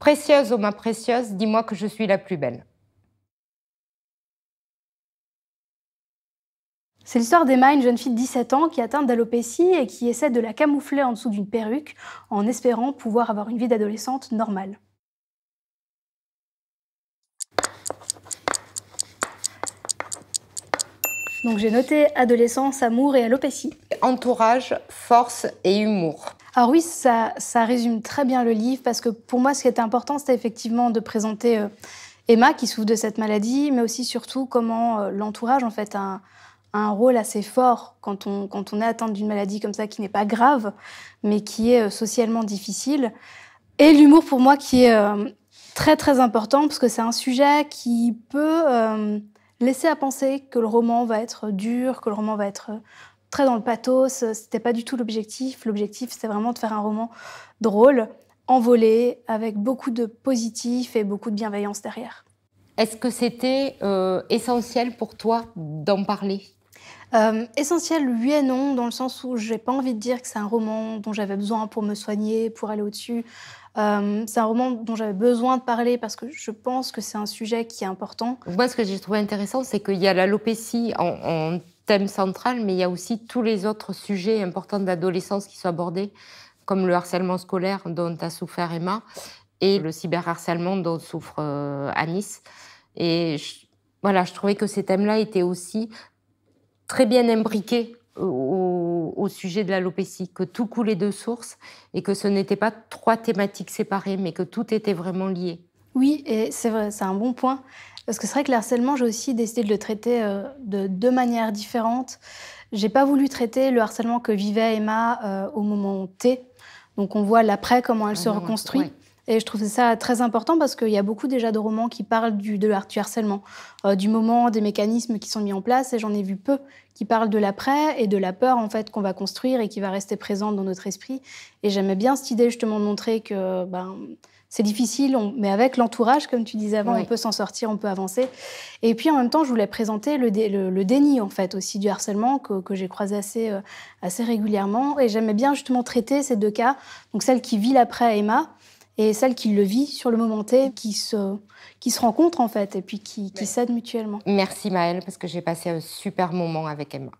Précieuse, ô ma précieuse, dis-moi que je suis la plus belle. C'est l'histoire d'Emma, une jeune fille de 17 ans qui est atteinte d'alopécie et qui essaie de la camoufler en dessous d'une perruque en espérant pouvoir avoir une vie d'adolescente normale. Donc j'ai noté adolescence, amour et alopécie. Entourage, force et humour. Alors oui, ça résume très bien le livre parce que pour moi, ce qui était important, c'était effectivement de présenter Emma qui souffre de cette maladie, mais aussi surtout comment l'entourage en fait a un rôle assez fort quand on est atteinte d'une maladie comme ça qui n'est pas grave, mais qui est socialement difficile. Et l'humour pour moi qui est très très important parce que c'est un sujet qui peut laisser à penser que le roman va être dur, que le roman va être très dans le pathos. C'était pas du tout l'objectif. L'objectif, c'était vraiment de faire un roman drôle, envolé, avec beaucoup de positif et beaucoup de bienveillance derrière. Est-ce que c'était essentiel pour toi d'en parler? Essentiel, oui et non, dans le sens où j'ai pas envie de dire que c'est un roman dont j'avais besoin pour me soigner, pour aller au-dessus. C'est un roman dont j'avais besoin de parler parce que je pense que c'est un sujet qui est important. Moi, ce que j'ai trouvé intéressant, c'est qu'il y a l'alopécie en thème central, mais il y a aussi tous les autres sujets importants d'adolescence qui sont abordés, comme le harcèlement scolaire dont a souffert Emma et le cyberharcèlement dont souffre Anis. Et voilà, je trouvais que ces thèmes-là étaient aussi très bien imbriqués au sujet de l'alopécie, que tout coulait de source et que ce n'était pas trois thématiques séparées, mais que tout était vraiment lié. Oui, et c'est vrai, c'est un bon point. Parce que c'est vrai que le harcèlement, j'ai aussi décidé de le traiter de deux manières différentes. J'ai pas voulu traiter le harcèlement que vivait Emma au moment T. Donc on voit l'après, comment elle se Vraiment, reconstruit. ouais. Et je trouve ça très important parce qu'il y a beaucoup déjà de romans qui parlent du harcèlement, du moment, des mécanismes qui sont mis en place. Et j'en ai vu peu qui parlent de l'après et de la peur en fait qu'on va construire et qui va rester présente dans notre esprit. Et j'aimais bien cette idée justement de montrer que c'est difficile, mais avec l'entourage, comme tu disais avant, on Ouais. peut s'en sortir, on peut avancer. Et puis en même temps, je voulais présenter le déni en fait aussi du harcèlement que j'ai croisé assez régulièrement. Et j'aimais bien justement traiter ces deux cas, donc celle qui vit l'après Emma et celle qui le vit sur le moment T, qui se rencontrent en fait et puis qui s'aident mutuellement. Merci Maëlle, parce que j'ai passé un super moment avec Emma.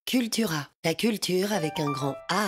Cultura, la culture avec un grand A.